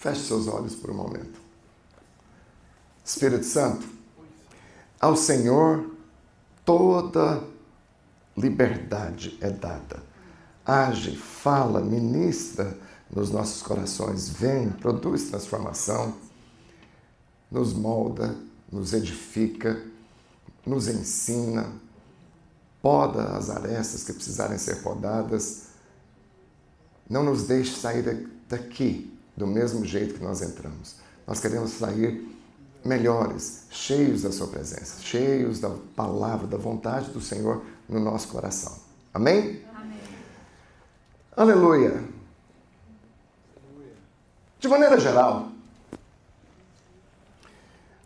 Feche seus olhos por um momento. Espírito Santo, ao Senhor toda liberdade é dada. Age, fala, ministra nos nossos corações. Vem, produz transformação, nos molda, nos edifica, nos ensina, poda as arestas que precisarem ser podadas. Não nos deixe sair daqui do mesmo jeito que nós entramos. Nós queremos sair melhores, cheios da sua presença, cheios da palavra, da vontade do Senhor no nosso coração. Amém? Amém. Aleluia. De maneira geral,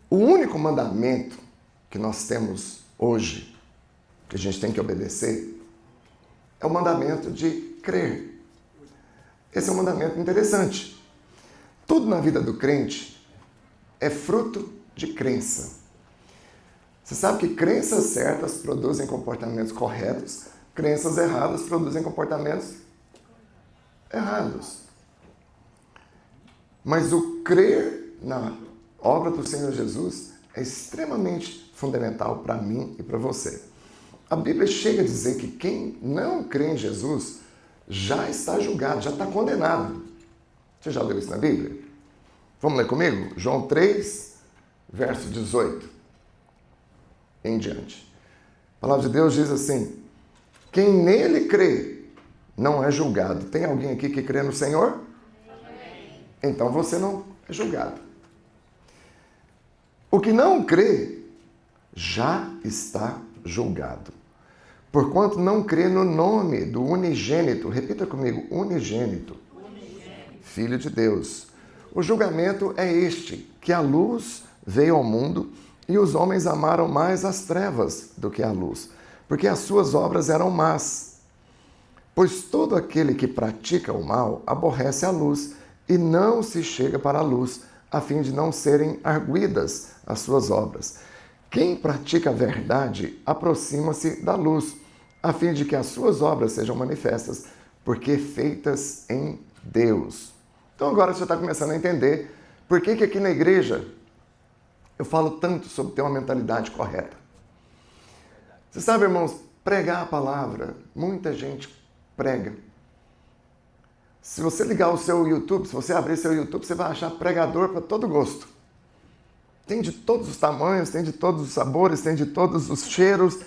o único mandamento que nós temos hoje, que a gente tem que obedecer, é o mandamento de crer. Esse é um mandamento interessante. Tudo na vida do crente é fruto de crença. Você sabe que crenças certas produzem comportamentos corretos, crenças erradas produzem comportamentos errados. Mas o crer na obra do Senhor Jesus é extremamente fundamental para mim e para você. A Bíblia chega a dizer que quem não crê em Jesus já está julgado, já está condenado. Você já leu isso na Bíblia? Vamos ler comigo? João 3, verso 18 em diante. A palavra de Deus diz assim: quem nele crê não é julgado. Tem alguém aqui que crê no Senhor? Amém. Então você não é julgado. O que não crê já está julgado, porquanto não crê no nome do unigênito. Repita comigo: unigênito. Filho de Deus. O julgamento é este, que a luz veio ao mundo e os homens amaram mais as trevas do que a luz, porque as suas obras eram más. Pois todo aquele que pratica o mal aborrece a luz e não se chega para a luz, a fim de não serem arguidas as suas obras. Quem pratica a verdade aproxima-se da luz, a fim de que as suas obras sejam manifestas, porque feitas em Deus. Então agora você está começando a entender por que aqui na igreja eu falo tanto sobre ter uma mentalidade correta. Você sabe, irmãos, pregar a palavra, muita gente prega. Se você ligar o seu YouTube, se você abrir seu YouTube, você vai achar pregador para todo gosto. Tem de todos os tamanhos, tem de todos os sabores, tem de todos os cheiros.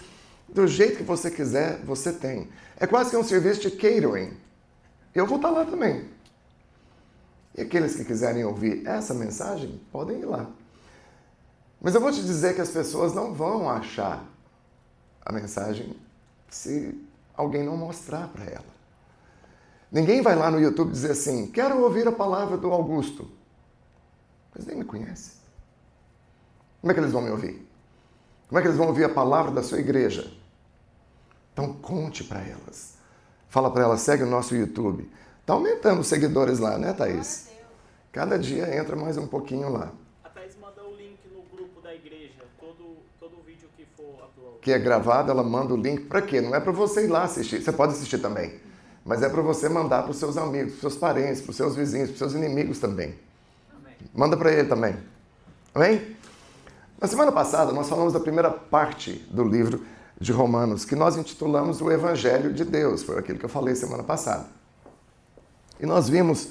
Do jeito que você quiser, você tem. É quase que um serviço de catering. Eu vou estar lá também. E aqueles que quiserem ouvir essa mensagem, podem ir lá. Mas eu vou te dizer que as pessoas não vão achar a mensagem se alguém não mostrar para ela. Ninguém vai lá no YouTube dizer assim: quero ouvir a palavra do Augusto. Eles nem me conhecem. Como é que eles vão me ouvir? Como é que eles vão ouvir a palavra da sua igreja? Então conte para elas. Fala para elas: segue o nosso YouTube. Está aumentando os seguidores lá, né, Thaís? Cada dia entra mais um pouquinho lá. A Thaís manda o link no grupo da igreja, todo vídeo que for upload. Que é gravado, ela manda o link para quê? Não é para você ir lá assistir. Você pode assistir também. Mas é para você mandar para os seus amigos, para os seus parentes, para os seus vizinhos, para os seus inimigos também. Amém. Manda para ele também. Amém? Na semana passada, nós falamos da primeira parte do livro de Romanos, que nós intitulamos o Evangelho de Deus. Foi aquilo que eu falei semana passada. E nós vimos,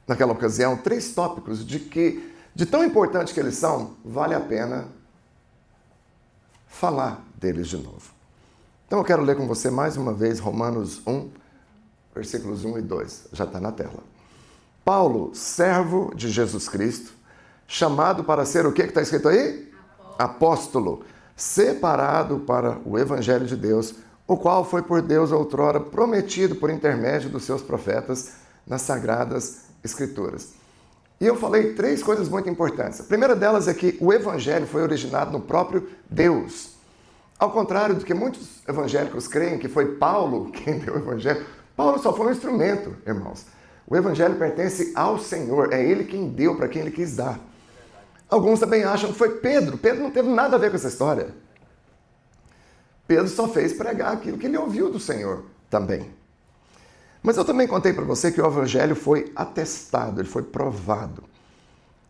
naquela ocasião, 3 tópicos de tão importante que eles são, vale a pena falar deles de novo. Então eu quero ler com você mais uma vez Romanos 1, versículos 1 e 2. Já está na tela. Paulo, servo de Jesus Cristo, chamado para ser o que está escrito aí? Apóstolo, separado para o Evangelho de Deus, o qual foi por Deus outrora prometido por intermédio dos seus profetas nas Sagradas Escrituras. E eu falei 3 coisas muito importantes. A primeira delas é que o Evangelho foi originado no próprio Deus. Ao contrário do que muitos evangélicos creem que foi Paulo quem deu o Evangelho, Paulo só foi um instrumento, irmãos. O Evangelho pertence ao Senhor, é Ele quem deu para quem Ele quis dar. Alguns também acham que foi Pedro. Pedro não teve nada a ver com essa história. Pedro só fez pregar aquilo que ele ouviu do Senhor também. Mas eu também contei para você que o Evangelho foi atestado, ele foi provado.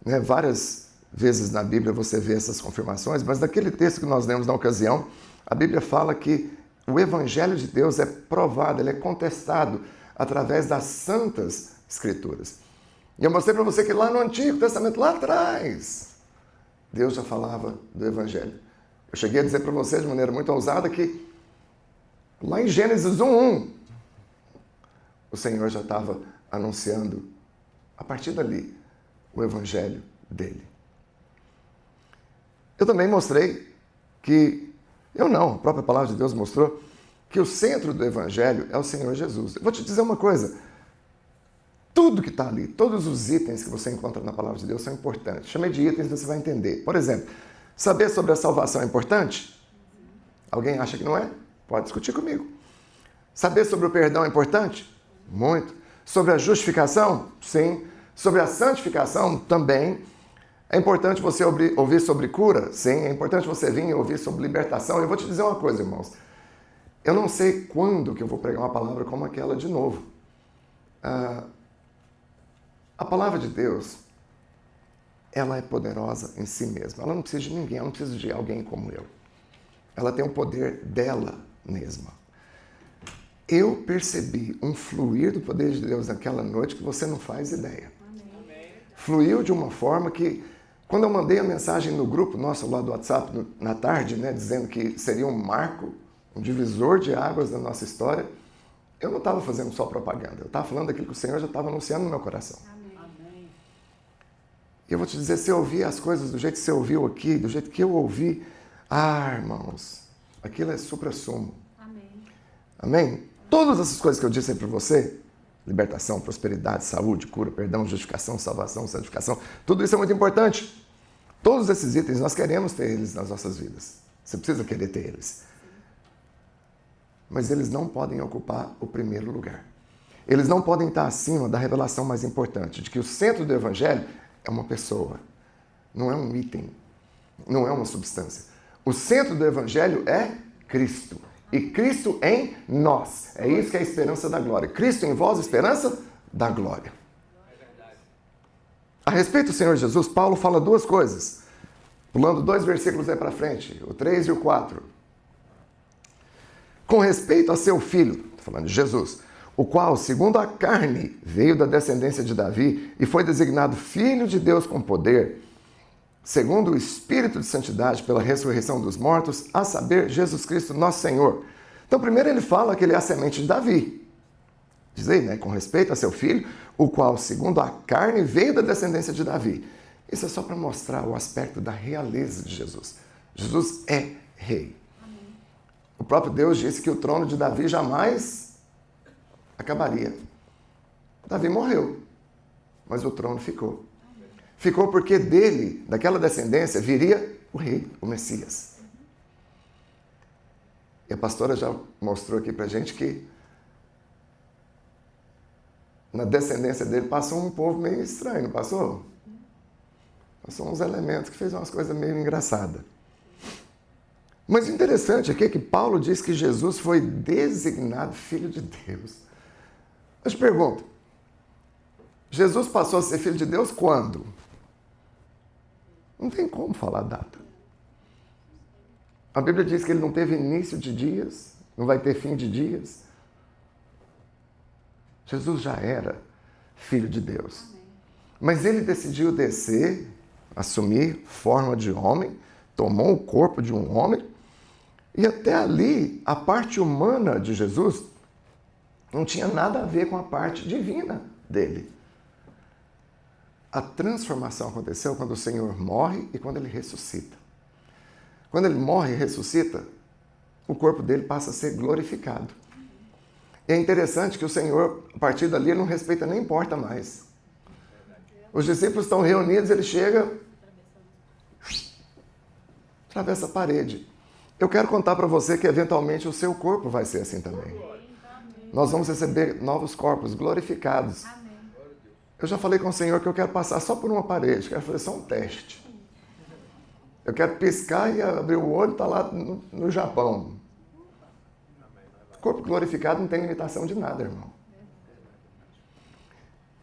Né? Várias vezes na Bíblia você vê essas confirmações, mas naquele texto que nós lemos na ocasião, a Bíblia fala que o Evangelho de Deus é provado, ele é contestado através das santas Escrituras. E eu mostrei para você que lá no Antigo Testamento, lá atrás, Deus já falava do Evangelho. Eu cheguei a dizer para você de maneira muito ousada que lá em Gênesis 1:1, o Senhor já estava anunciando, a partir dali, o Evangelho dele. Eu também mostrei que, a própria palavra de Deus mostrou que o centro do Evangelho é o Senhor Jesus. Eu vou te dizer uma coisa, tudo que está ali, todos os itens que você encontra na palavra de Deus são importantes. Chamei de itens, você vai entender. Por exemplo, saber sobre a salvação é importante? Alguém acha que não é? Pode discutir comigo. Saber sobre o perdão é importante? Muito. Sobre a justificação? Sim. Sobre a santificação? Também. É importante você ouvir sobre cura? Sim. É importante você vir e ouvir sobre libertação? Eu vou te dizer uma coisa, irmãos. Eu não sei quando que eu vou pregar uma palavra como aquela de novo. A palavra de Deus, ela é poderosa em si mesma. Ela não precisa de ninguém, ela não precisa de alguém como eu. Ela tem o poder dela mesma. Eu percebi um fluir do poder de Deus naquela noite que você não faz ideia. Amém. Fluiu de uma forma que, quando eu mandei a mensagem no grupo nosso lá do WhatsApp na tarde, né, dizendo que seria um marco, um divisor de águas da nossa história, eu não estava fazendo só propaganda, eu estava falando daquilo que o Senhor já estava anunciando no meu coração. Amém. E eu vou te dizer, se eu ouvir as coisas do jeito que você ouviu aqui, do jeito que eu ouvi, irmãos, aquilo é supra-sumo. Amém. Amém? Todas essas coisas que eu disse aí para você, libertação, prosperidade, saúde, cura, perdão, justificação, salvação, santificação, tudo isso é muito importante. Todos esses itens, nós queremos ter eles nas nossas vidas. Você precisa querer ter eles. Mas eles não podem ocupar o primeiro lugar. Eles não podem estar acima da revelação mais importante, de que o centro do Evangelho é uma pessoa, não é um item, não é uma substância. O centro do Evangelho é Cristo. E Cristo em nós. É isso que é a esperança da glória. Cristo em vós, esperança da glória. A respeito do Senhor Jesus, Paulo fala duas coisas. Pulando 2 versículos aí para frente, o 3 e o 4. Com respeito a seu filho, estou falando de Jesus, o qual, segundo a carne, veio da descendência de Davi e foi designado Filho de Deus com poder, segundo o Espírito de Santidade pela ressurreição dos mortos, a saber, Jesus Cristo, nosso Senhor. Então, primeiro ele fala que ele é a semente de Davi. Diz aí, né? Com respeito a seu filho, o qual, segundo a carne, veio da descendência de Davi. Isso é só para mostrar o aspecto da realeza de Jesus. Jesus é rei. Amém. O próprio Deus disse que o trono de Davi jamais acabaria. Davi morreu, mas o trono ficou. Ficou porque dele, daquela descendência, viria o rei, o Messias. E a pastora já mostrou aqui pra gente que na descendência dele passou um povo meio estranho, não passou? Passou uns elementos que fez umas coisas meio engraçadas. Mas o interessante aqui é que Paulo diz que Jesus foi designado Filho de Deus. Eu te pergunto, Jesus passou a ser Filho de Deus quando? Não tem como falar data. A Bíblia diz que ele não teve início de dias, não vai ter fim de dias. Jesus já era Filho de Deus. Mas ele decidiu descer, assumir forma de homem, tomou o corpo de um homem, e até ali, a parte humana de Jesus não tinha nada a ver com a parte divina dele. A transformação aconteceu quando o Senhor morre e quando ele ressuscita. Quando ele morre e ressuscita, o corpo dele passa a ser glorificado. E é interessante que o Senhor, a partir dali, ele não respeita nem porta mais. Os discípulos estão reunidos, ele chega, atravessa a parede. Eu quero contar para você que, eventualmente, o seu corpo vai ser assim também. Nós vamos receber novos corpos glorificados. Eu já falei com o Senhor que eu quero passar só por uma parede, quero fazer só um teste. Eu quero piscar e abrir o olho e estar lá no Japão. Corpo glorificado não tem limitação de nada, irmão.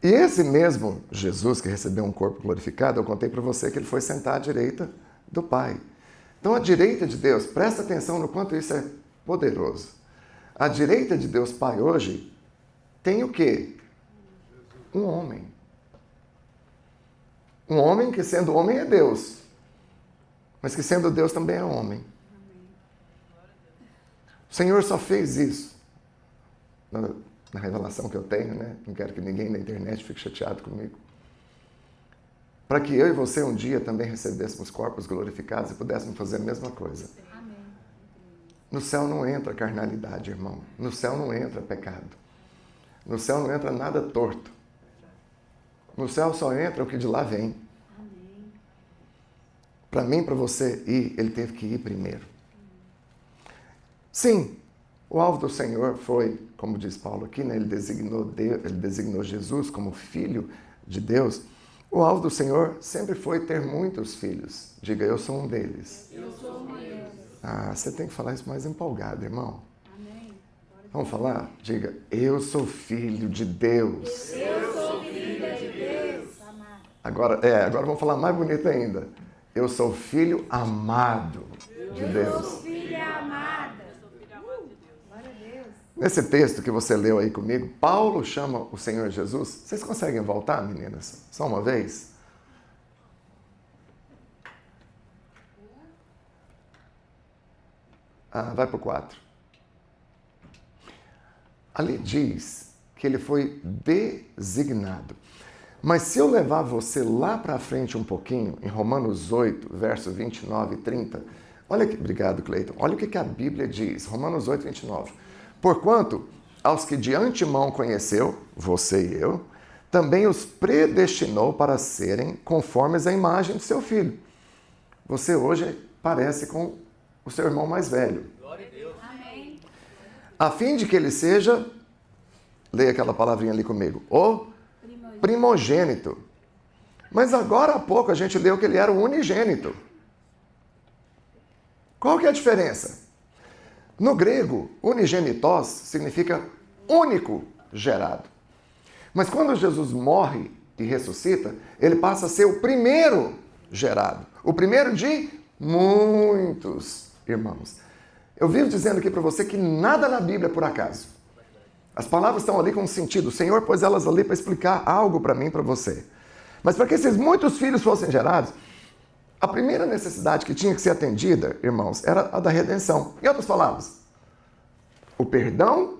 E esse mesmo Jesus que recebeu um corpo glorificado, eu contei para você que ele foi sentar à direita do Pai. Então, a direita de Deus, presta atenção no quanto isso é poderoso. A direita de Deus Pai hoje tem o quê? Um homem. Um homem que, sendo homem, é Deus. Mas que, sendo Deus, também é homem. O Senhor só fez isso. Na revelação que eu tenho, né? Não quero que ninguém na internet fique chateado comigo. Para que eu e você um dia também recebêssemos corpos glorificados e pudéssemos fazer a mesma coisa. Amém. No céu não entra carnalidade, irmão. No céu não entra pecado. No céu não entra nada torto. No céu só entra o que de lá vem. Amém. Para mim, para você ir, ele teve que ir primeiro. Sim, o alvo do Senhor foi, como diz Paulo aqui, né? Ele designou Jesus como filho de Deus. O alvo do Senhor sempre foi ter muitos filhos. Diga, eu sou um deles. Eu sou uma delas. Ah, você tem que falar isso mais empolgado, irmão. Amém. Vamos falar? Diga, eu sou filho de Deus. Eu sou filha de Deus. Amado. Agora vamos falar mais bonito ainda. Eu sou filho amado de Eu Deus. sou filha amada. Glória a Deus. Nesse texto que você leu aí comigo, Paulo chama o Senhor Jesus. Vocês conseguem voltar, meninas? Só uma vez? Vai para o 4. Ali diz que ele foi designado. Mas se eu levar você lá para frente um pouquinho, em Romanos 8, verso 29 e 30, olha que, obrigado, Cleiton, olha o que a Bíblia diz, Romanos 8, 29. Porquanto, aos que de antemão conheceu, você e eu, também os predestinou para serem conformes à imagem do seu filho. Você hoje parece com o seu irmão mais velho. Glória a Deus. Amém. A fim de que ele seja, leia aquela palavrinha ali comigo, o primogênito. Mas agora há pouco a gente leu que ele era o unigênito. Qual que é a diferença? No grego, unigenitos significa único gerado. Mas quando Jesus morre e ressuscita, ele passa a ser o primeiro gerado. O primeiro de muitos irmãos. Eu vivo dizendo aqui para você que nada na Bíblia é por acaso. As palavras estão ali com um sentido. O Senhor pôs elas ali para explicar algo para mim e para você. Mas para que esses muitos filhos fossem gerados, a primeira necessidade que tinha que ser atendida, irmãos, era a da redenção. Em outras palavras, o perdão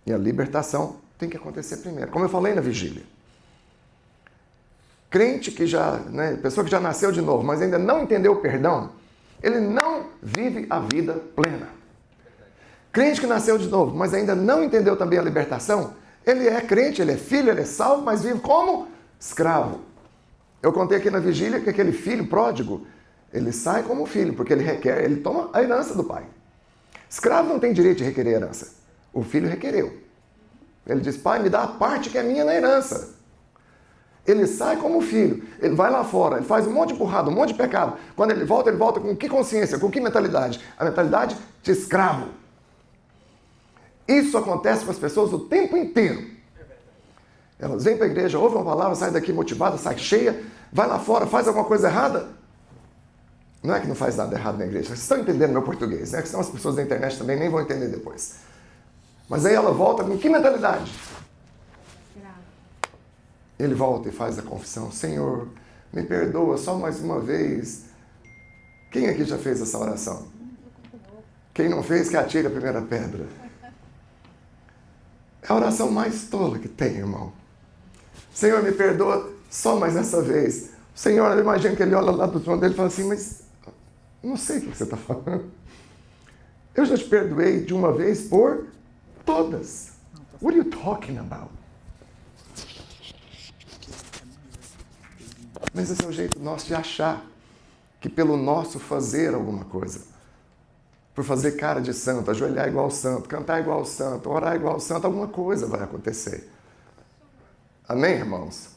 e a libertação tem que acontecer primeiro. Como eu falei na vigília. Crente que já, pessoa que já nasceu de novo, mas ainda não entendeu o perdão, ele não vive a vida plena. Crente que nasceu de novo, mas ainda não entendeu também a libertação, ele é crente, ele é filho, ele é salvo, mas vive como escravo. Eu contei aqui na vigília que aquele filho pródigo, ele sai como filho, porque ele toma a herança do pai. Escravo não tem direito de requerer herança. O filho requereu. Ele diz, pai, me dá a parte que é minha na herança. Ele sai como filho, ele vai lá fora, ele faz um monte de burrada, um monte de pecado. Quando ele volta com que consciência, com que mentalidade? A mentalidade de escravo. Isso acontece com as pessoas o tempo inteiro. Elas vêm para a igreja, ouvem uma palavra, saem daqui motivada, sai cheia, vai lá fora, faz alguma coisa errada. Não é que não faz nada errado na igreja, vocês estão entendendo meu português, né? Que senão as pessoas da internet também nem vão entender depois. Mas aí ela volta com que mentalidade? Ele volta e faz a confissão, Senhor, me perdoa só mais uma vez. Quem aqui já fez essa oração? Quem não fez, que atire a primeira pedra. É a oração mais tola que tem, irmão. Senhor, me perdoa só mais essa vez. O Senhor, eu imagino que ele olha lá do trono dele e fala assim, mas não sei o que você está falando. Eu já te perdoei de uma vez por todas. What are you talking about? Mas esse é o jeito nosso de achar que pelo nosso fazer alguma coisa, por fazer cara de santo, ajoelhar igual santo, cantar igual santo, orar igual santo, alguma coisa vai acontecer. Amém, irmãos?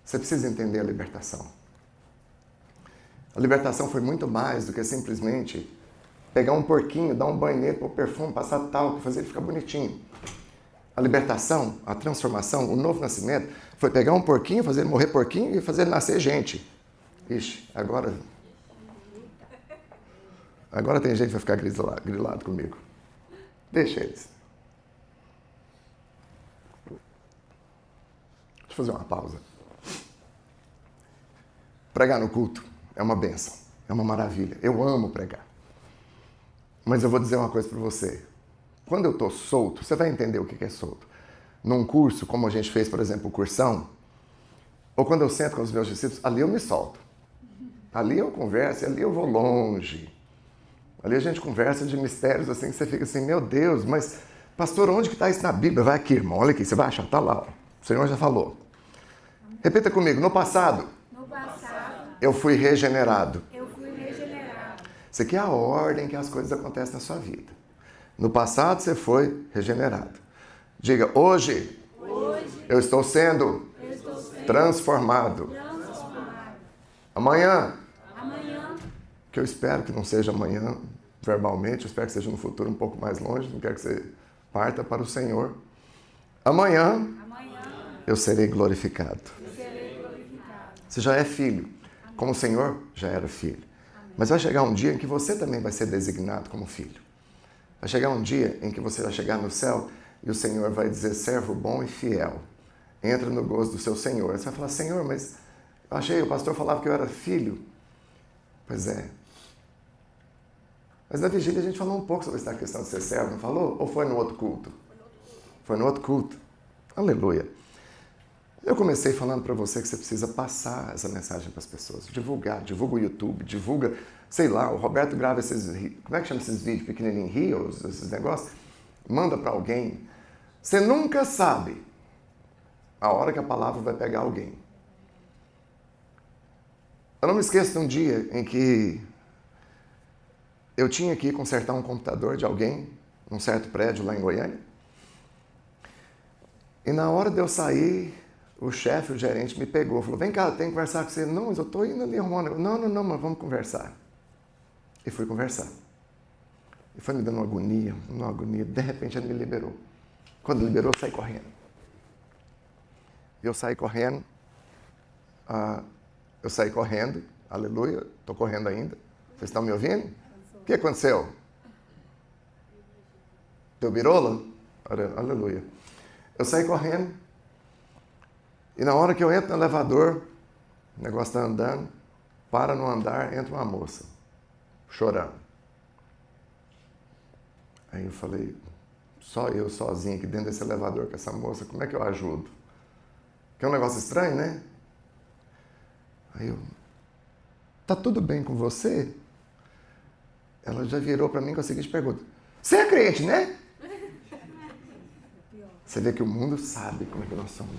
Você precisa entender a libertação. A libertação foi muito mais do que simplesmente pegar um porquinho, dar um banho nele, pôr perfume, passar talco, fazer ele ficar bonitinho. A libertação, a transformação, o novo nascimento foi pegar um porquinho, fazer ele morrer porquinho e fazer ele nascer gente. Ixi, agora tem gente que vai ficar grilado comigo. Deixa eles. Deixa eu fazer uma pausa. Pregar no culto é uma bênção, é uma maravilha. Eu amo pregar. Mas eu vou dizer uma coisa para você. Quando eu estou solto, você vai entender o que é solto. Num curso, como a gente fez, por exemplo, o cursão, ou quando eu sento com os meus discípulos, ali eu me solto. Ali eu converso, ali eu vou longe. Ali a gente conversa de mistérios assim, que você fica assim, meu Deus, mas pastor, onde que está isso na Bíblia? Vai aqui, irmão, olha aqui, você vai achar, está lá. Ó. O Senhor já falou. Repita comigo, no passado, eu fui regenerado. Isso aqui é a ordem que as coisas acontecem na sua vida. No passado você foi regenerado. Diga, hoje eu estou sendo transformado. Amanhã, que eu espero que não seja amanhã, verbalmente, eu espero que seja no futuro um pouco mais longe, não quero que você parta para o Senhor. Amanhã eu serei glorificado. Você já é filho, como o Senhor já era filho. Mas vai chegar um dia em que você também vai ser designado como filho. Vai chegar um dia em que você vai chegar no céu e o Senhor vai dizer, servo bom e fiel, entra no gozo do seu Senhor. Você vai falar, Senhor, mas eu achei, o pastor falava que eu era filho. Pois é. Mas na vigília a gente falou um pouco sobre essa questão de ser servo, não falou? Ou foi no outro culto? Foi no outro culto. Aleluia. Eu comecei falando para você que você precisa passar essa mensagem para as pessoas. Divulga o YouTube, divulga, sei lá, o Roberto grava esses, como é que chama esses vídeos pequenininhos, reels, esses negócios? Manda para alguém. Você nunca sabe a hora que a palavra vai pegar alguém. Eu não me esqueço de um dia em que eu tinha que ir consertar um computador de alguém, num certo prédio lá em Goiânia. E na hora de eu sair, o chefe, o gerente, me pegou. Falou, vem cá, tem que conversar com você. Não, mas eu estou indo ali arrumar um negócio. Não, mas vamos conversar. E fui conversar. E foi me dando uma agonia. De repente ele me liberou. Quando liberou, eu saí correndo. Eu saí correndo. Aleluia, estou correndo ainda. Vocês estão me ouvindo? O que aconteceu? Deu birola? Aleluia. Eu saí correndo. E na hora que eu entro no elevador, o negócio está andando, para no andar, entra uma moça, chorando. Aí eu falei, só eu sozinho aqui dentro desse elevador com essa moça, como é que eu ajudo? Que é um negócio estranho, né? Aí eu, tá tudo bem com você? Ela já virou para mim com a seguinte pergunta, você é crente, né? Você vê que o mundo sabe como é que nós somos.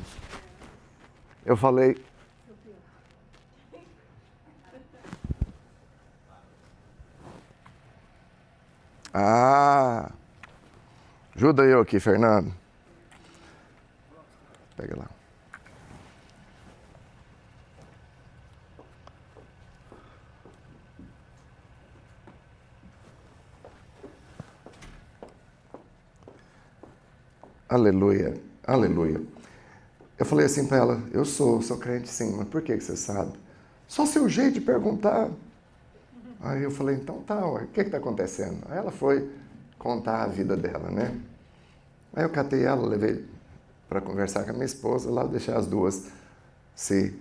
Eu falei, ajuda eu aqui, Fernando. Pega lá. Aleluia, aleluia. Eu falei assim para ela, eu sou crente sim, mas por que você sabe? Só seu jeito de perguntar. Aí eu falei, então tá, ué, o que está acontecendo? Aí ela foi contar a vida dela, né? Aí eu catei ela, levei para conversar com a minha esposa, lá eu deixei as duas se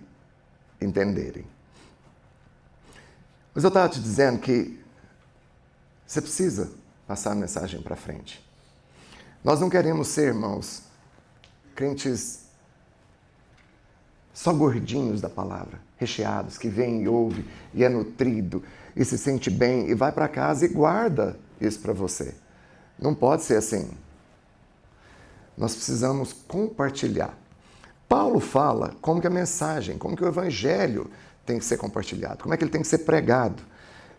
entenderem. Mas eu estava te dizendo que você precisa passar a mensagem para frente. Nós não queremos ser, irmãos, crentes só gordinhos da palavra, recheados, que vem e ouve, e é nutrido, e se sente bem, e vai para casa e guarda isso para você. Não pode ser assim. Nós precisamos compartilhar. Paulo fala como que a mensagem, como que o evangelho tem que ser compartilhado, como é que ele tem que ser pregado.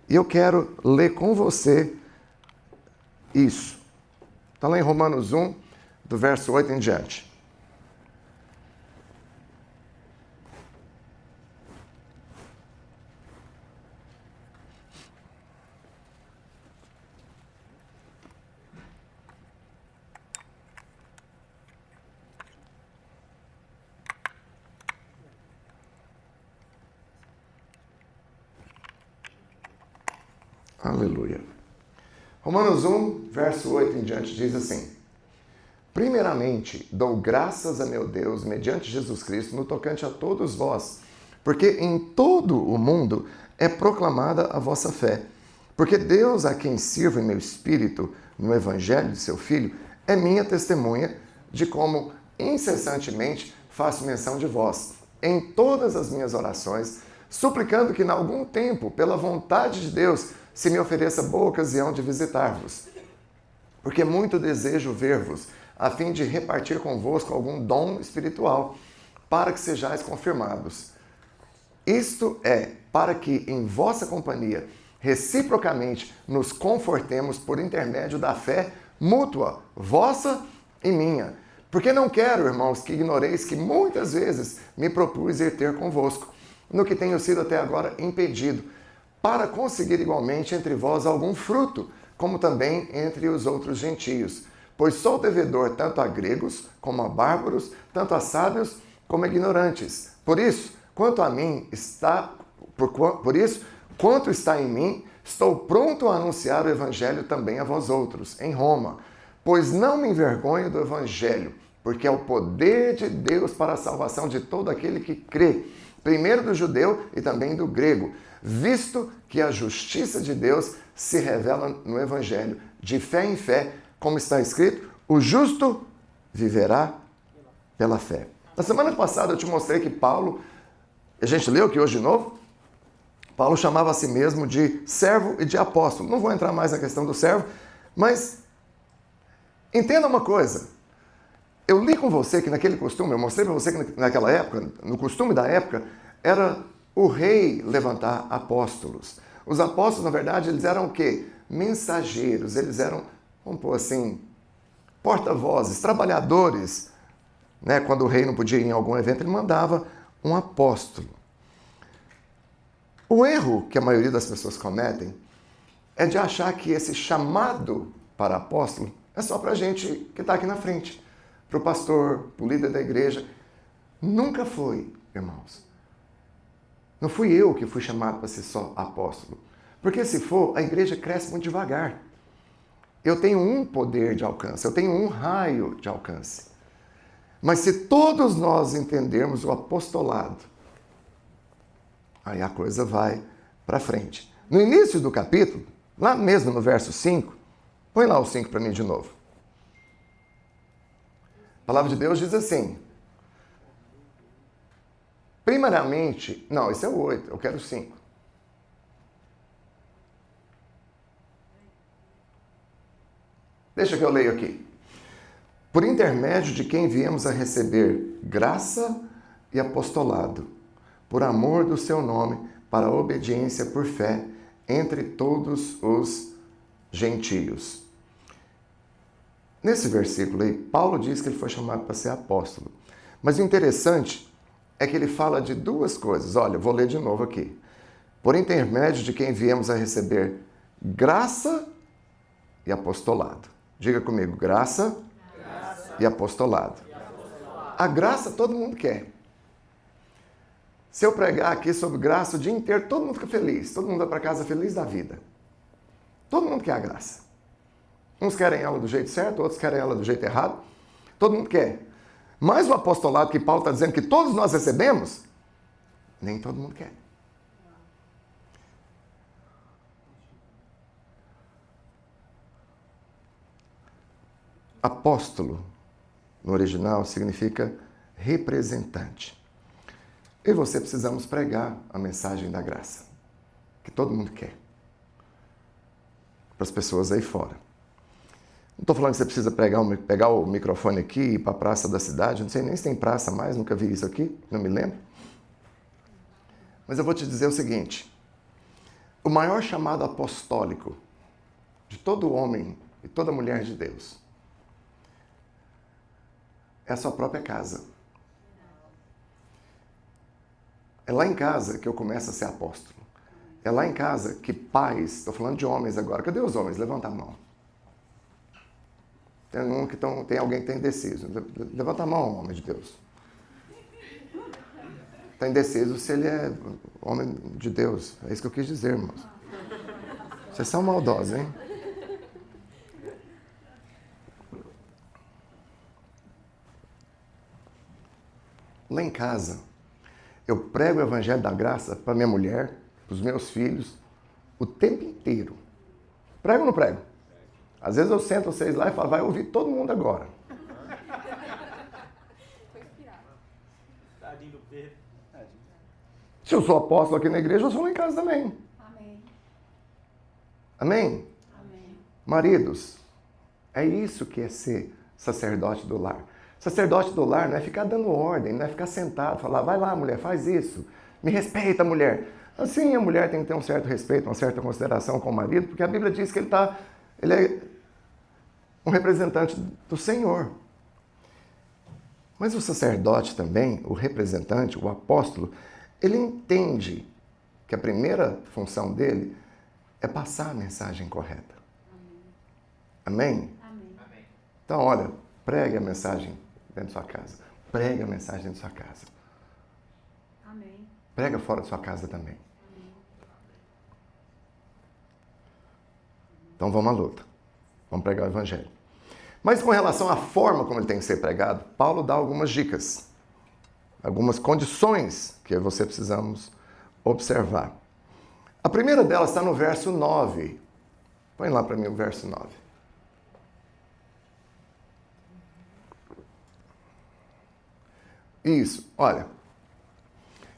E eu quero ler com você isso. Está lá em Romanos 1, do verso 8 em diante. Aleluia. Romanos 1, verso 8 em diante diz assim: primeiramente, dou graças a meu Deus, mediante Jesus Cristo, no tocante a todos vós, porque em todo o mundo é proclamada a vossa fé. Porque Deus, a quem sirvo em meu espírito, no evangelho de seu Filho, é minha testemunha de como incessantemente faço menção de vós, em todas as minhas orações, suplicando que, em algum tempo, pela vontade de Deus, se me ofereça boa ocasião de visitar-vos. Porque muito desejo ver-vos, a fim de repartir convosco algum dom espiritual, para que sejais confirmados. Isto é, para que em vossa companhia, reciprocamente, nos confortemos por intermédio da fé mútua, vossa e minha. Porque não quero, irmãos, que ignoreis que muitas vezes me propus ir ter convosco, no que tenho sido até agora impedido, para conseguir igualmente entre vós algum fruto, como também entre os outros gentios. Pois sou devedor tanto a gregos como a bárbaros, tanto a sábios como a ignorantes. Por isso, quanto está em mim, estou pronto a anunciar o evangelho também a vós outros, em Roma. Pois não me envergonho do evangelho, porque é o poder de Deus para a salvação de todo aquele que crê, primeiro do judeu e também do grego, visto que a justiça de Deus se revela no evangelho, de fé em fé, como está escrito, o justo viverá pela fé. Na semana passada eu te mostrei que Paulo, a gente leu aqui hoje de novo, Paulo chamava a si mesmo de servo e de apóstolo. Não vou entrar mais na questão do servo, mas entenda uma coisa. Eu li com você que naquele costume, eu mostrei para você que naquela época, no costume da época, era o rei levantar apóstolos. Os apóstolos, na verdade, eles eram o quê? Mensageiros, eles eram, vamos pôr assim, porta-vozes, trabalhadores. Né? Quando o rei não podia ir em algum evento, ele mandava um apóstolo. O erro que a maioria das pessoas cometem é de achar que esse chamado para apóstolo é só para a gente que está aqui na frente, para o pastor, para o líder da igreja. Nunca foi, irmãos. Não fui eu que fui chamado para ser só apóstolo. Porque se for, a igreja cresce muito devagar. Eu tenho um poder de alcance, eu tenho um raio de alcance. Mas se todos nós entendermos o apostolado, aí a coisa vai para frente. No início do capítulo, lá mesmo no verso 5, põe lá o 5 para mim de novo. A palavra de Deus diz assim, primeiramente, não, esse é o 8, eu quero o 5. Deixa que eu leio aqui. Por intermédio de quem viemos a receber graça e apostolado, por amor do seu nome, para a obediência por fé entre todos os gentios. Nesse versículo aí, Paulo diz que ele foi chamado para ser apóstolo. Mas o interessante é que ele fala de duas coisas. Olha, eu vou ler de novo aqui. Por intermédio de quem viemos a receber graça e apostolado. Diga comigo, graça e apostolado. A graça todo mundo quer. Se eu pregar aqui sobre graça o dia inteiro, todo mundo fica feliz. Todo mundo vai para casa feliz da vida. Todo mundo quer a graça. Uns querem ela do jeito certo, outros querem ela do jeito errado. Todo mundo quer. Mas o apostolado que Paulo está dizendo que todos nós recebemos, nem todo mundo quer. Apóstolo, no original, significa representante. Eu e você precisamos pregar a mensagem da graça, que todo mundo quer, para as pessoas aí fora. Não estou falando que você precisa pegar o microfone aqui e ir para a praça da cidade, não sei nem se tem praça mais, nunca vi isso aqui, não me lembro. Mas eu vou te dizer o seguinte, o maior chamado apostólico de todo homem e toda mulher de Deus é a sua própria casa. É lá em casa que eu começo a ser apóstolo. É lá em casa que pais, estou falando de homens agora, cadê os homens? Levanta a mão. Tem alguém que está indeciso. Levanta a mão, homem de Deus. Está indeciso se ele é homem de Deus. É isso que eu quis dizer, irmãos. Vocês são maldosos, hein? Lá em casa, eu prego o evangelho da graça para minha mulher, para os meus filhos, o tempo inteiro. Prego ou não prego? Às vezes eu sento vocês lá e falo, vai ouvir todo mundo agora. Tadinho do Pedro. Se eu sou apóstolo aqui na igreja, eu sou lá em casa também. Amém. Amém? Amém. Maridos, é isso que é ser sacerdote do lar. Sacerdote do lar não é ficar dando ordem, não é ficar sentado, falar, vai lá, mulher, faz isso. Me respeita, mulher. Assim, a mulher tem que ter um certo respeito, uma certa consideração com o marido, porque a Bíblia diz que ele é um representante do Senhor. Mas o sacerdote também, o representante, o apóstolo, ele entende que a primeira função dele é passar a mensagem correta. Amém? Amém. Então, olha, pregue a mensagem dentro da sua casa. Pregue a mensagem dentro da sua casa. Amém. Prega fora da sua casa também. Então vamos à luta. Vamos pregar o evangelho. Mas com relação à forma como ele tem que ser pregado, Paulo dá algumas dicas. Algumas condições que você precisamos observar. A primeira delas está no verso 9. Põe lá para mim o verso 9. Isso, olha.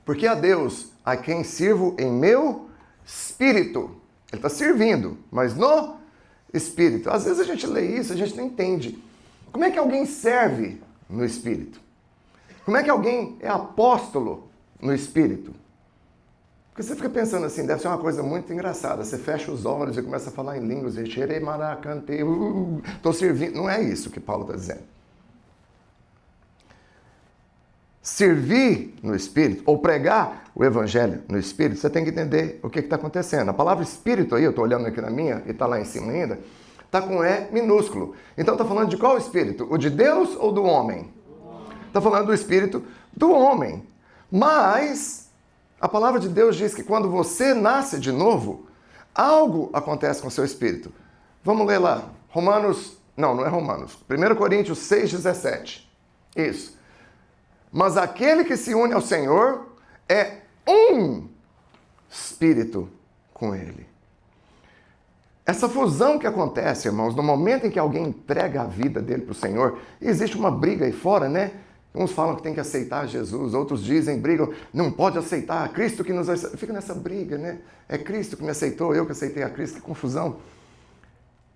Porque a Deus, a quem sirvo em meu espírito. Ele está servindo, mas no espírito. Às vezes a gente lê isso, a gente não entende. Como é que alguém serve no espírito? Como é que alguém é apóstolo no espírito? Porque você fica pensando assim, deve ser uma coisa muito engraçada. Você fecha os olhos e começa a falar em línguas. Estou servindo. Não é isso que Paulo está dizendo. Servir no Espírito, ou pregar o Evangelho no Espírito, você tem que entender o que está acontecendo. A palavra Espírito aí, eu estou olhando aqui na minha, e está lá em cima ainda, está com E minúsculo. Então está falando de qual Espírito? O de Deus ou do homem? Está falando do Espírito do homem. Mas a palavra de Deus diz que quando você nasce de novo, algo acontece com o seu Espírito. Vamos ler lá. Não é Romanos. 1 Coríntios 6,17. Isso. Mas aquele que se une ao Senhor é um espírito com Ele. Essa fusão que acontece, irmãos, no momento em que alguém entrega a vida dele para o Senhor, existe uma briga aí fora, né? Uns falam que tem que aceitar Jesus, outros brigam, não pode aceitar, Cristo que nos aceitou. Fica nessa briga, né? É Cristo que me aceitou, eu que aceitei a Cristo, que confusão.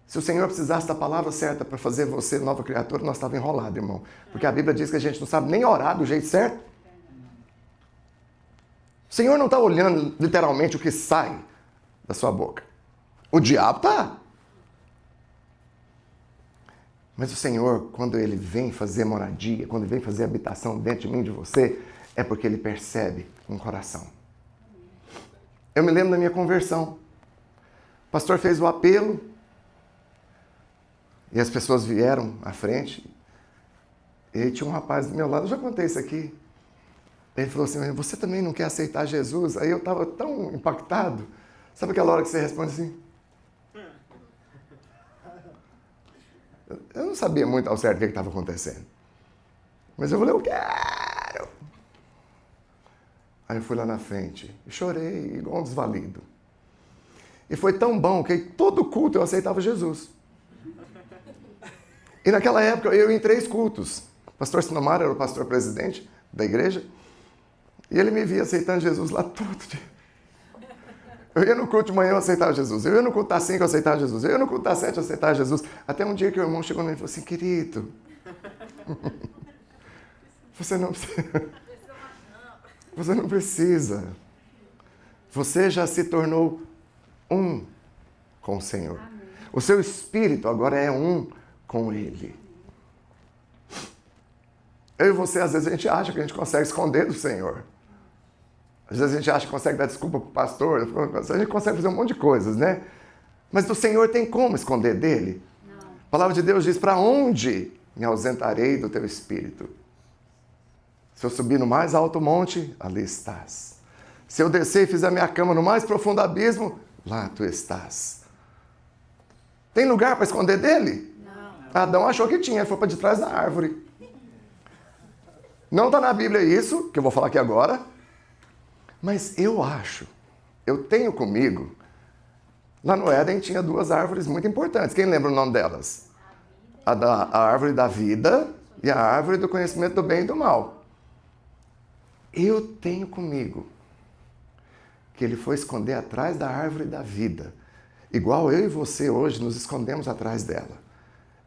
Se o Senhor precisasse da palavra certa para fazer você nova criatura, nós estávamos enrolados, irmão. Porque a Bíblia diz que a gente não sabe nem orar do jeito certo. O Senhor não está olhando literalmente o que sai da sua boca. O diabo está. Mas o Senhor, quando Ele vem fazer moradia, quando Ele vem fazer habitação dentro de mim, de você, é porque Ele percebe um coração. Eu me lembro da minha conversão. O pastor fez o apelo. E as pessoas vieram à frente. E tinha um rapaz do meu lado, eu já contei isso aqui. Ele falou assim, você também não quer aceitar Jesus? Aí eu estava tão impactado. Sabe aquela hora que você responde assim? Eu não sabia muito ao certo o que estava acontecendo. Mas eu falei, eu quero. Aí eu fui lá na frente e chorei igual um desvalido. E foi tão bom que todo culto eu aceitava Jesus. E naquela época eu ia em 3 cultos. O pastor Sinomar era o pastor presidente da igreja. E ele me via aceitando Jesus lá todo dia. Eu ia no culto de manhã, eu aceitava Jesus. Eu ia no culto das 5, eu aceitava Jesus. Eu ia no culto das 7, eu aceitava Jesus. Até um dia que o irmão chegou e falou assim, querido, você não precisa. Você não precisa. Você já se tornou um com o Senhor. O seu espírito agora é um com Ele. Eu e você, às vezes, a gente acha que a gente consegue esconder do Senhor. Às vezes a gente acha que consegue dar desculpa para o pastor. A gente consegue fazer um monte de coisas, né? Mas do Senhor tem como esconder dele? Não. A palavra de Deus diz, para onde me ausentarei do teu espírito? Se eu subir no mais alto monte, ali estás. Se eu descer e fizer minha cama no mais profundo abismo, lá tu estás. Tem lugar para esconder dele? Não. Adão achou que tinha, ele foi para de trás da árvore. Não está na Bíblia isso, que eu vou falar aqui agora. Mas eu tenho comigo, lá no Éden tinha 2 árvores muito importantes. Quem lembra o nome delas? A árvore da vida e a árvore do conhecimento do bem e do mal. Eu tenho comigo que ele foi esconder atrás da árvore da vida. Igual eu e você hoje nos escondemos atrás dela.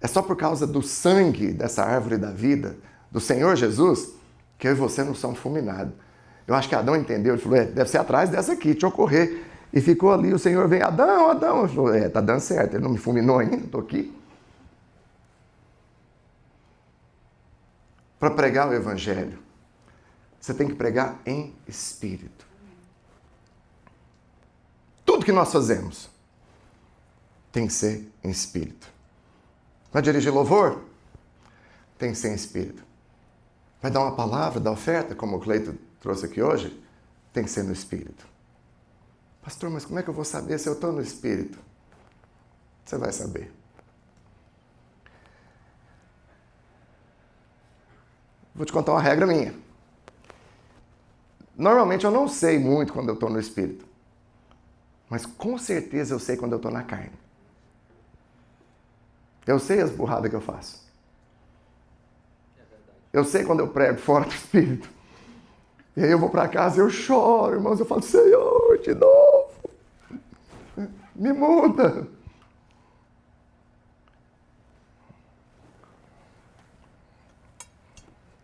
É só por causa do sangue dessa árvore da vida, do Senhor Jesus, que eu e você não somos fulminados. Eu acho que Adão entendeu, ele falou, deve ser atrás dessa aqui, deixa eu correr. E ficou ali, o Senhor vem, Adão, Adão. Ele falou, tá dando certo, ele não me fulminou ainda, estou aqui. Para pregar o Evangelho, você tem que pregar em espírito. Tudo que nós fazemos tem que ser em espírito. Vai dirigir louvor? Tem que ser em espírito. Vai dar uma palavra, dar oferta, como o Cleito trouxe aqui hoje? Tem que ser no espírito. Pastor, mas como é que eu vou saber se eu estou no espírito? Você vai saber. Vou te contar uma regra minha. Normalmente eu não sei muito quando eu estou no espírito. Mas com certeza eu sei quando eu estou na carne. Eu sei as burradas que eu faço. Eu sei quando eu prego fora do espírito. E aí eu vou para casa e eu choro, irmãos. Eu falo, Senhor, de novo. Me muda.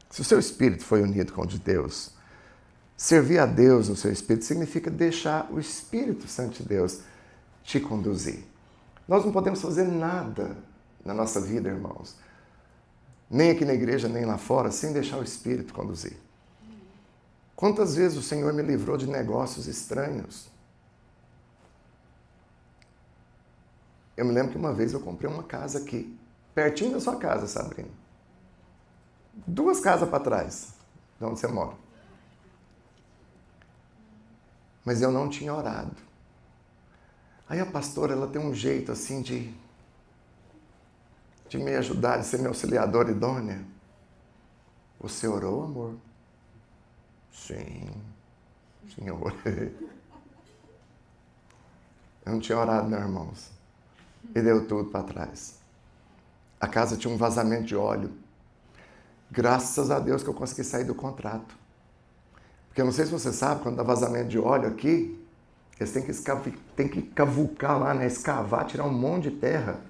Se o seu espírito foi unido com o de Deus, servir a Deus no seu espírito significa deixar o Espírito Santo de Deus te conduzir. Nós não podemos fazer nada na nossa vida, irmãos, nem aqui na igreja, nem lá fora, sem deixar o Espírito conduzir. Quantas vezes o Senhor me livrou de negócios estranhos? Eu me lembro que uma vez eu comprei uma casa aqui, pertinho da sua casa, Sabrina. 2 casas para trás, de onde você mora. Mas eu não tinha orado. Aí a pastora, ela tem um jeito assim de me ajudar, de ser minha auxiliadora idônea. Você orou, amor? Sim, eu orei. Eu não tinha orado, meus irmãos. E deu tudo para trás. A casa tinha um vazamento de óleo. Graças a Deus que eu consegui sair do contrato. Porque eu não sei se você sabe, quando dá vazamento de óleo aqui, eles têm que cavucar lá, né? Escavar, tirar um monte de terra.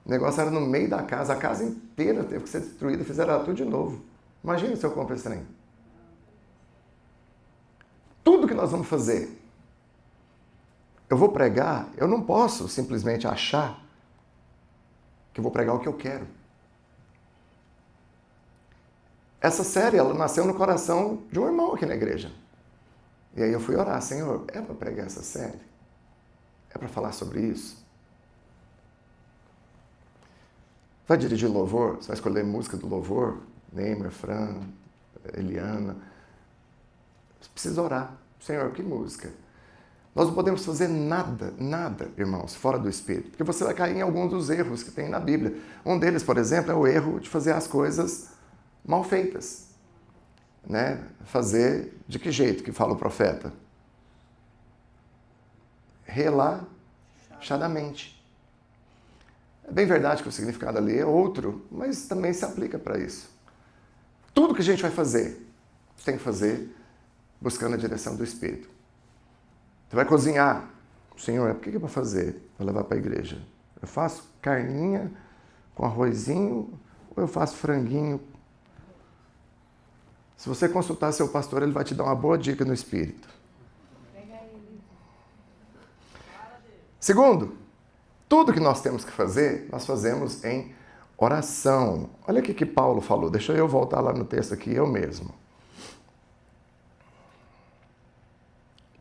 O negócio era no meio da casa. A casa inteira teve que ser destruída. Fizeram ela tudo de novo. Imagina se eu compro esse trem. Tudo que nós vamos fazer, eu vou pregar, eu não posso simplesmente achar que eu vou pregar o que eu quero. Essa série, ela nasceu no coração de um irmão aqui na igreja. E aí eu fui orar, Senhor, é para pregar essa série? É para falar sobre isso? Vai dirigir louvor? Você vai escolher música do louvor? Neymer, Fran, Eliana. Você precisa orar. Senhor, que música? Nós não podemos fazer nada, irmãos, fora do Espírito. Porque você vai cair em alguns dos erros que tem na Bíblia. Um deles, por exemplo, é o erro de fazer as coisas mal feitas. Né? Fazer de que jeito que fala o profeta? Relaxadamente. É bem verdade que o significado ali é outro, mas também se aplica para isso. Tudo que a gente vai fazer, tem que fazer buscando a direção do Espírito. Você vai cozinhar. Senhor, por que é para fazer? Para levar para a igreja. Eu faço carninha com arrozinho ou eu faço franguinho? Se você consultar seu pastor, ele vai te dar uma boa dica no Espírito. Segundo, tudo que nós temos que fazer, nós fazemos em oração. Olha o que Paulo falou. Deixa eu voltar lá no texto aqui, eu mesmo.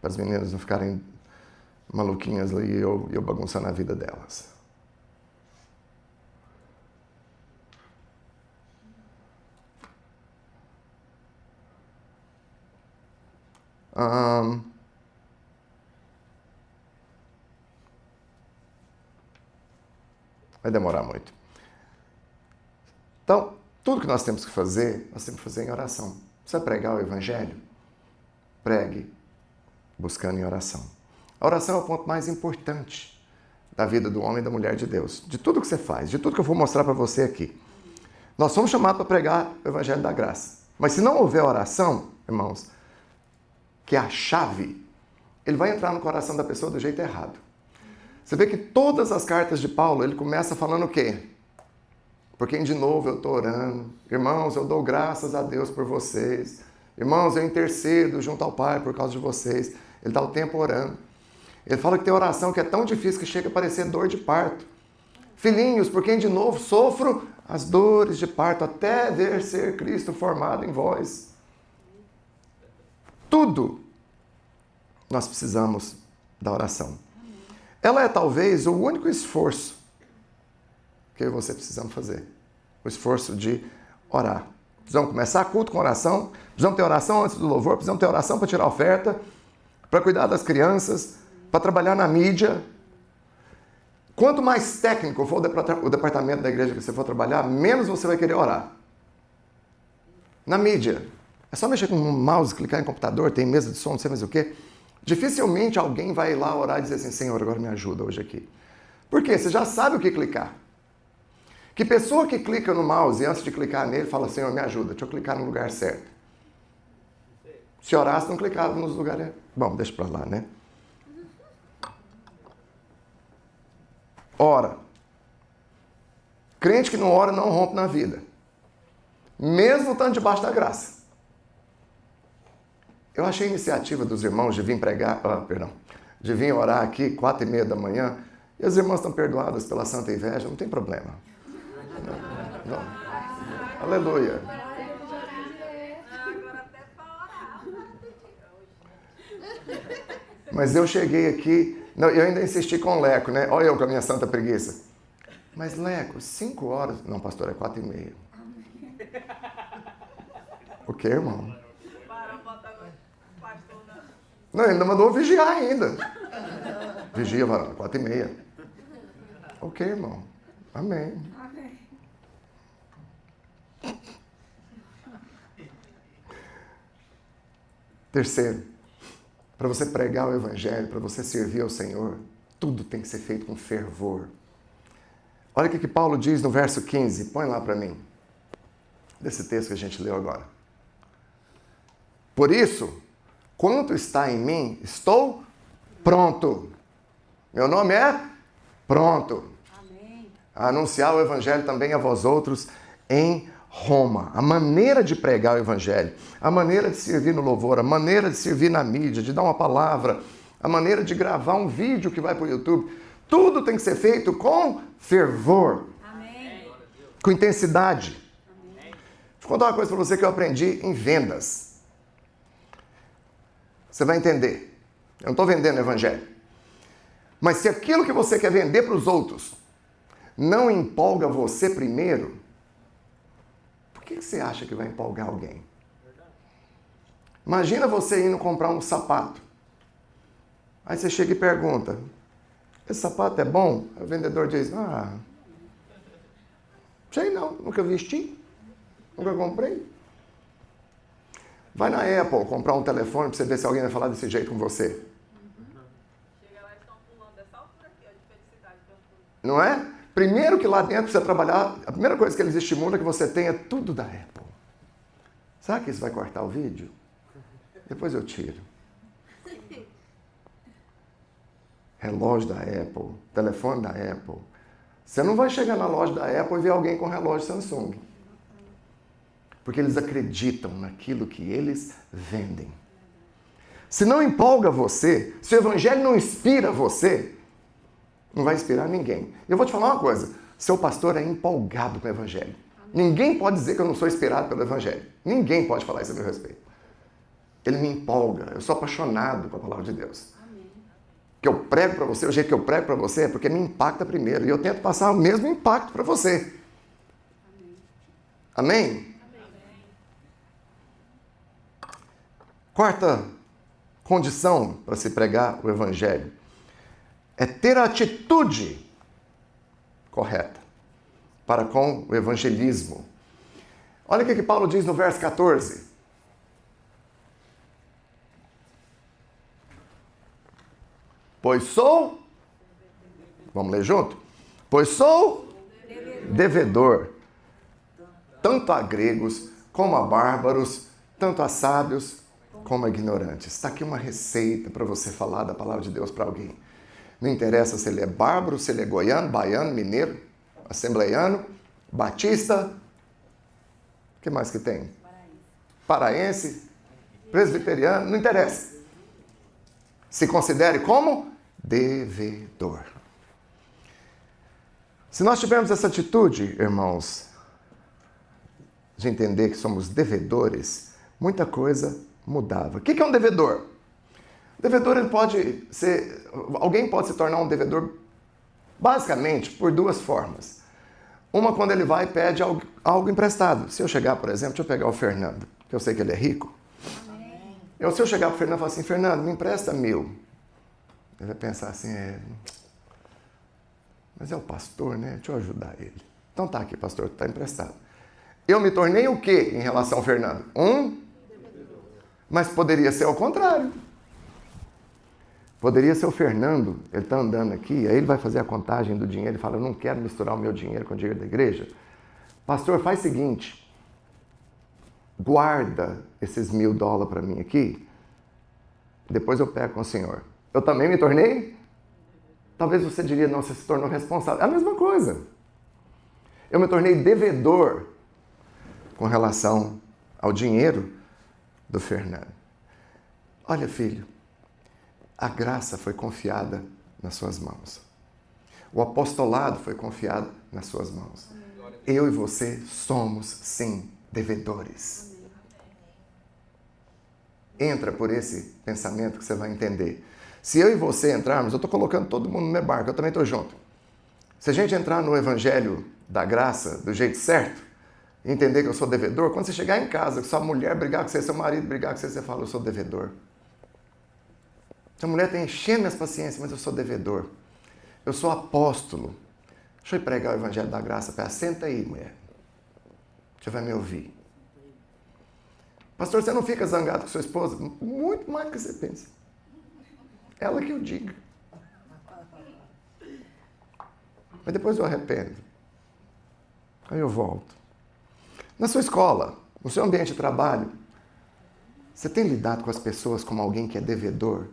Para as meninas não ficarem maluquinhas ali e eu bagunçando a vida delas. Vai demorar muito. Então, tudo que nós temos que fazer em oração. Você pregar o Evangelho? Pregue buscando em oração. A oração é o ponto mais importante da vida do homem e da mulher de Deus. De tudo que você faz, de tudo que eu vou mostrar para você aqui. Nós somos chamados para pregar o Evangelho da graça. Mas se não houver oração, irmãos, que é a chave, ele vai entrar no coração da pessoa do jeito errado. Você vê que todas as cartas de Paulo, ele começa falando o quê? Por quem de novo eu estou orando. Irmãos, eu dou graças a Deus por vocês. Irmãos, eu intercedo junto ao Pai por causa de vocês. Ele está o tempo orando. Ele fala que tem oração que é tão difícil que chega a parecer dor de parto. Filhinhos, por quem de novo sofro as dores de parto até ver ser Cristo formado em vós. Tudo nós precisamos da oração. Ela é talvez o único esforço que eu e você precisamos fazer. O esforço de orar. Precisamos começar culto com oração, precisamos ter oração antes do louvor, precisamos ter oração para tirar oferta, para cuidar das crianças, para trabalhar na mídia. Quanto mais técnico for o departamento da igreja que você for trabalhar, menos você vai querer orar. Na mídia, é só mexer com um mouse, clicar em computador, tem mesa de som, não sei mais o quê. Dificilmente alguém vai lá orar e dizer assim, Senhor, agora me ajuda hoje aqui. Por quê? Você já sabe o que clicar. Que pessoa que clica no mouse e antes de clicar nele fala, Senhor, me ajuda, deixa eu clicar no lugar certo. Se orasse, não clicava nos lugares... Bom, deixa pra lá, né? Ora. Crente que não ora não rompe na vida. Mesmo estando debaixo da graça. Eu achei a iniciativa dos irmãos de vir pregar, de vir orar aqui 4h30 da manhã, e as irmãs estão perdoadas pela santa inveja, não tem problema. Não. Aleluia. Mas eu cheguei aqui, eu ainda insisti com o Leco, né? Olha eu com a minha santa preguiça. Mas Leco, 5 horas... Não, pastor, é 4h30. O quê, irmão? Não, ele ainda mandou vigiar ainda. Vigia, 4h30. Ok, irmão. Amém. Terceiro, para você pregar o Evangelho, para você servir ao Senhor, tudo tem que ser feito com fervor. Olha o que Paulo diz no verso 15. Põe lá para mim. Desse texto que a gente leu agora. Por isso, quanto está em mim, estou pronto. Meu nome é Pronto. Amém. A anunciar o Evangelho também a vós outros em Roma. A maneira de pregar o Evangelho, a maneira de servir no louvor, a maneira de servir na mídia, de dar uma palavra, a maneira de gravar um vídeo que vai para o YouTube, tudo tem que ser feito com fervor. Amém. Com intensidade. Amém. Deixa eu contar uma coisa para você que eu aprendi em vendas. Você vai entender. Eu não estou vendendo o Evangelho. Mas se aquilo que você quer vender para os outros não empolga você primeiro, por que você acha que vai empolgar alguém? Imagina você indo comprar um sapato. Aí você chega e pergunta, esse sapato é bom? Aí o vendedor diz, sei não, nunca vesti, nunca comprei. Vai na Apple comprar um telefone para você ver se alguém vai falar desse jeito com você. Chega lá e estão pulando dessa altura aqui, ó, de felicidade. Não é? Primeiro que lá dentro você trabalhar, a primeira coisa que eles estimulam é que você tenha tudo da Apple. Sabe que isso vai cortar o vídeo? Depois eu tiro. Relógio da Apple, telefone da Apple. Você não vai chegar na loja da Apple e ver alguém com relógio Samsung. Porque eles acreditam naquilo que eles vendem. Se não empolga você, se o Evangelho não inspira você, não vai inspirar ninguém. Eu vou te falar uma coisa, seu pastor é empolgado com o Evangelho. Ninguém pode dizer que eu não sou inspirado pelo Evangelho. Ninguém pode falar isso a meu respeito. Ele me empolga, eu sou apaixonado com a palavra de Deus. Que eu prego para você, o jeito que eu prego para você é porque me impacta primeiro. E eu tento passar o mesmo impacto para você. Amém? Quarta condição para se pregar o Evangelho é ter atitude correta para com o evangelismo. Olha o que Paulo diz no verso 14. Pois sou, vamos ler junto? Pois sou devedor, tanto a gregos como a bárbaros, tanto a sábios como a ignorantes. Está aqui uma receita para você falar da palavra de Deus para alguém. Não interessa se ele é bárbaro, se ele é goiano, baiano, mineiro, assembleiano, batista, o que mais que tem? Paraense, presbiteriano, não interessa. Se considere como devedor. Se nós tivermos essa atitude, irmãos, de entender que somos devedores, muita coisa mudava. O que é um devedor? Devedor, ele pode ser... Alguém pode se tornar um devedor basicamente por duas formas. Uma, quando ele vai e pede algo emprestado. Se eu chegar, por exemplo, deixa eu pegar o Fernando, que eu sei que ele é rico. Se eu chegar para o Fernando e falar assim, Fernando, me empresta 1.000. Ele vai pensar assim, mas é o pastor, né? Deixa eu ajudar ele. Então tá aqui, pastor, está emprestado. Eu me tornei o quê em relação ao Fernando? Mas poderia ser ao contrário. Poderia ser o Fernando, ele está andando aqui, aí ele vai fazer a contagem do dinheiro e fala, eu não quero misturar o meu dinheiro com o dinheiro da igreja. Pastor, faz o seguinte, guarda esses $1.000 para mim aqui, depois eu pego com o senhor. Eu também me tornei? Talvez você diria, não, você se tornou responsável. É a mesma coisa. Eu me tornei devedor com relação ao dinheiro do Fernando. Olha, filho, a graça foi confiada nas suas mãos. O apostolado foi confiado nas suas mãos. Eu e você somos, sim, devedores. Entra por esse pensamento que você vai entender. Se eu e você entrarmos, eu estou colocando todo mundo no meu barco, eu também estou junto. Se a gente entrar no evangelho da graça, do jeito certo, e entender que eu sou devedor, quando você chegar em casa, que sua mulher brigar com você, seu marido brigar com você, você fala, eu sou devedor. Sua mulher está enchendo minhas paciências, mas eu sou devedor. Eu sou apóstolo. Deixa eu ir pregar o evangelho da graça para ela. Senta aí, mulher. Você vai me ouvir. Pastor, você não fica zangado com sua esposa? Muito mais do que você pensa. Ela que eu diga. Mas depois eu arrependo. Aí eu volto. Na sua escola, no seu ambiente de trabalho, você tem lidado com as pessoas como alguém que é devedor?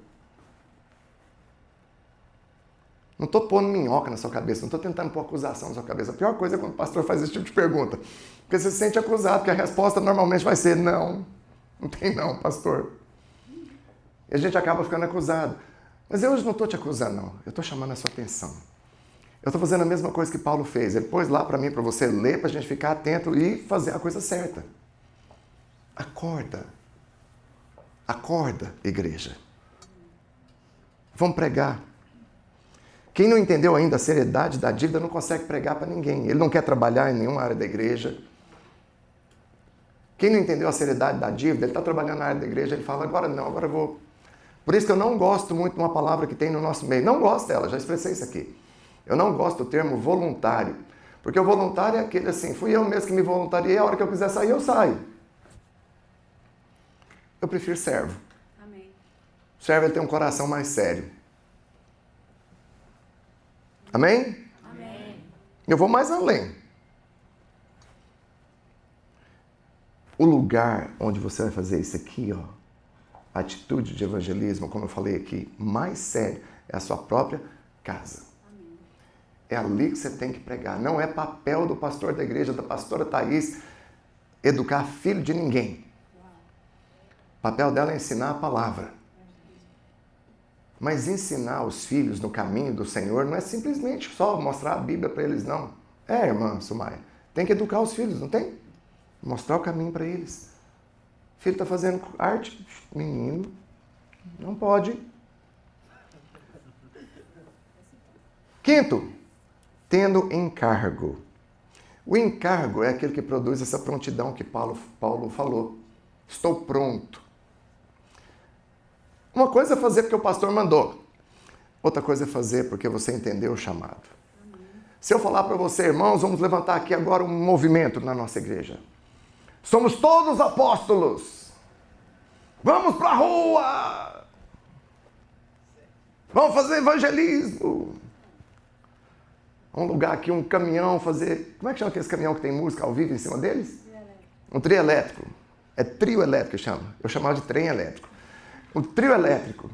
Não estou pondo minhoca na sua cabeça, não estou tentando pôr acusação na sua cabeça. A pior coisa é quando o pastor faz esse tipo de pergunta. Porque você se sente acusado, porque a resposta normalmente vai ser não. Não tem não, pastor. E a gente acaba ficando acusado. Mas eu hoje não estou te acusando, não. Eu estou chamando a sua atenção. Eu estou fazendo a mesma coisa que Paulo fez. Ele pôs lá para mim, para você ler, para a gente ficar atento e fazer a coisa certa. Acorda. Acorda, igreja. Vamos pregar. Quem não entendeu ainda a seriedade da dívida não consegue pregar para ninguém. Ele não quer trabalhar em nenhuma área da igreja. Quem não entendeu a seriedade da dívida, ele está trabalhando na área da igreja, ele fala, agora não, agora eu vou. Por isso que eu não gosto muito de uma palavra que tem no nosso meio. Não gosto dela, já expressei isso aqui. Eu não gosto do termo voluntário. Porque o voluntário é aquele assim, fui eu mesmo que me voluntariei, a hora que eu quiser sair, eu saio. Eu prefiro servo. Amém. Servo, ele tem um coração mais sério. Amém? Amém. Eu vou mais além. O lugar onde você vai fazer isso aqui, ó, a atitude de evangelismo, como eu falei aqui, mais sério, é a sua própria casa. Amém. É ali que você tem que pregar. Não é papel do pastor da igreja, da pastora Thaís, educar filho de ninguém. O papel dela é ensinar a palavra. Mas ensinar os filhos no caminho do Senhor não é simplesmente só mostrar a Bíblia para eles, não. É, irmã Sumaia, tem que educar os filhos, não tem? Mostrar o caminho para eles. O filho está fazendo arte, menino, não pode. Quinto, tendo encargo. O encargo é aquele que produz essa prontidão que Paulo falou. Estou pronto. Uma coisa é fazer porque o pastor mandou. Outra coisa é fazer porque você entendeu o chamado. Se eu falar para você, irmãos, vamos levantar aqui agora um movimento na nossa igreja. Somos todos apóstolos. Vamos para a rua. Vamos fazer evangelismo. Vamos alugar aqui um caminhão, fazer... Como é que chama aquele caminhão que tem música ao vivo em cima deles? Um trio elétrico. É trio elétrico que chama. Eu chamava de trem elétrico. Um trio elétrico.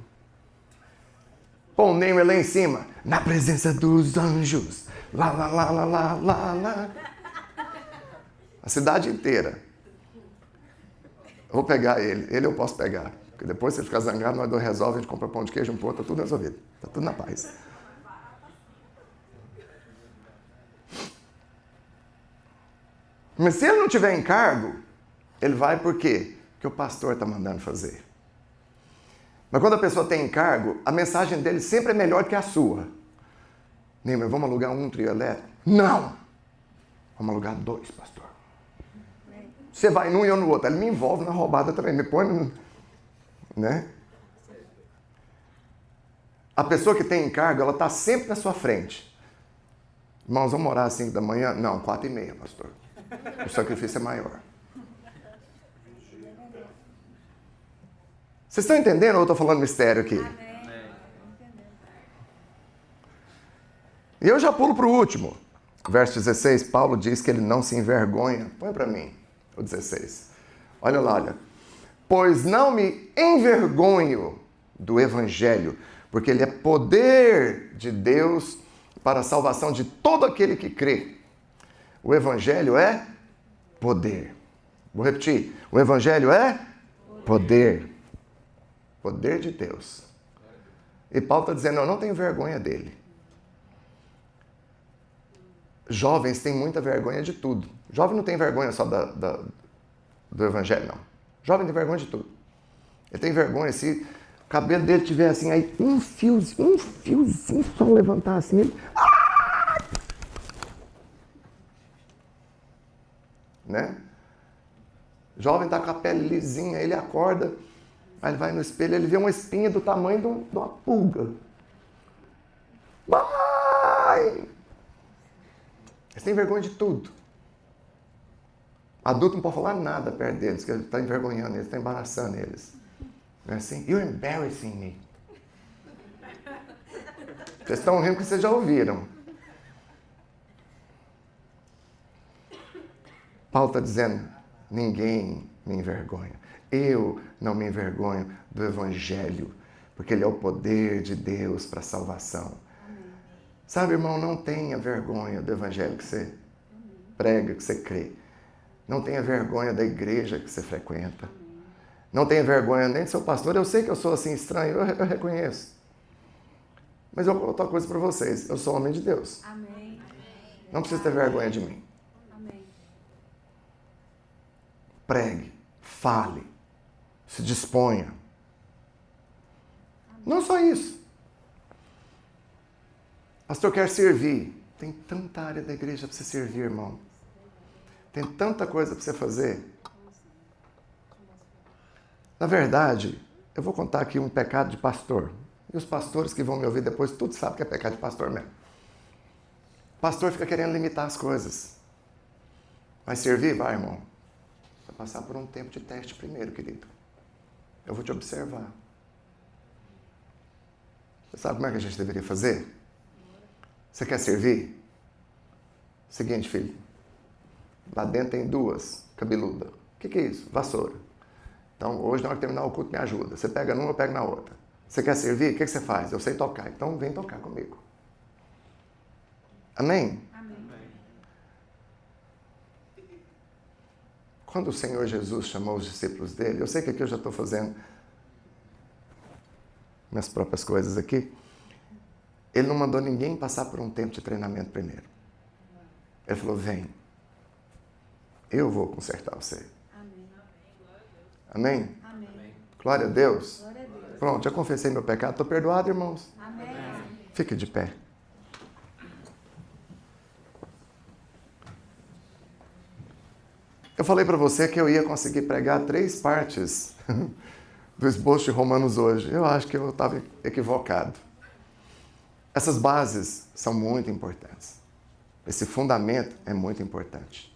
Põe o Neymar lá em cima. Na presença dos anjos. Lá, lá, lá, lá, lá, lá, lá. A cidade inteira. Eu vou pegar ele. Ele eu posso pegar. Porque depois, se ele ficar zangado, nós dois resolve, a gente compra pão de queijo, um pão, tá tudo resolvido. Tá tudo na paz. Mas se ele não tiver encargo, ele vai por quê? Porque o pastor está mandando fazer. Mas quando a pessoa tem encargo, a mensagem dele sempre é melhor que a sua. Neymar, vamos alugar um trio elétrico? Não! Vamos alugar 2, pastor. Você vai num e eu no outro. Ele me envolve na roubada também, me põe... Né? A pessoa que tem encargo, ela está sempre na sua frente. Irmãos, vamos orar às 5 da manhã? Não, 4h30, pastor. O sacrifício é maior. Vocês estão entendendo ou eu estou falando mistério aqui? E eu já pulo para o último. Verso 16, Paulo diz que ele não se envergonha. Põe para mim, o 16. Olha lá, olha. Pois não me envergonho do Evangelho, porque ele é poder de Deus para a salvação de todo aquele que crê. O Evangelho é poder. Vou repetir. O Evangelho é poder. Poder de Deus. E Paulo está dizendo, eu não tenho vergonha dele. Jovens têm muita vergonha de tudo. Jovem não tem vergonha só do Evangelho, não. Jovem tem vergonha de tudo. Ele tem vergonha se o cabelo dele tiver assim, aí um fiozinho só levantar assim, ele... Né? Jovem tá com a pele lisinha, ele acorda, aí ele vai no espelho, ele vê uma espinha do tamanho de uma pulga. Vai! Eles têm vergonha de tudo. Adulto não pode falar nada perto deles, que ele está envergonhando eles, está embaraçando eles. Não é assim? You're embarrassing me. Vocês estão rindo porque vocês já ouviram. Paulo está dizendo, ninguém me envergonha. Eu não me envergonho do Evangelho, porque ele é o poder de Deus para a salvação. Sabe, irmão, não tenha vergonha do Evangelho que você prega, que você crê. Não tenha vergonha da igreja que você frequenta. Não tenha vergonha nem do seu pastor. Eu sei que eu sou assim estranho, eu reconheço. Mas eu vou contar uma coisa para vocês. Eu sou homem de Deus. Amém. Não precisa ter vergonha de mim. Amém. Pregue, fale, se disponha. Não só isso. Pastor, quer servir. Tem tanta área da igreja para você servir, irmão. Tem tanta coisa para você fazer. Na verdade, eu vou contar aqui um pecado de pastor. E os pastores que vão me ouvir depois, tudo sabem que é pecado de pastor mesmo. O pastor fica querendo limitar as coisas. Vai servir? Vai, irmão. Vai passar por um tempo de teste primeiro, querido. Eu vou te observar. Você sabe como é que a gente deveria fazer? Você quer servir? Seguinte, filho. Lá dentro tem 2 cabeludas. O que é isso? Vassoura. Então, hoje, na hora de terminar o culto, me ajuda. Você pega numa, eu pego na outra. Você quer servir? O que você faz? Eu sei tocar. Então, vem tocar comigo. Amém? Amém. Quando o Senhor Jesus chamou os discípulos dele, eu sei que aqui eu já estou fazendo minhas próprias coisas aqui. Ele não mandou ninguém passar por um tempo de treinamento primeiro. Ele falou, vem. Eu vou consertar você. Amém? Amém. Glória a Deus. Glória a Deus. Pronto, já confessei meu pecado. Estou perdoado, irmãos. Amém. Fique de pé. Eu falei para você que eu ia conseguir pregar 3 partes do esboço de Romanos hoje. Eu acho que eu estava equivocado. Essas bases são muito importantes. Esse fundamento é muito importante.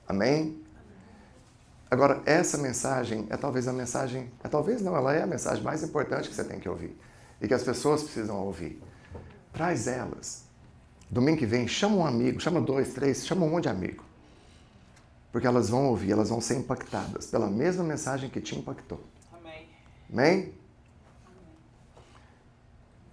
Amém? Agora, essa mensagem é talvez a mensagem... ela é a mensagem mais importante que você tem que ouvir. E que as pessoas precisam ouvir. Traz elas. Domingo que vem, chama um amigo, chama 2, 3, chama um monte de amigo. Porque elas vão ouvir, elas vão ser impactadas pela mesma mensagem que te impactou. Amém. Amém?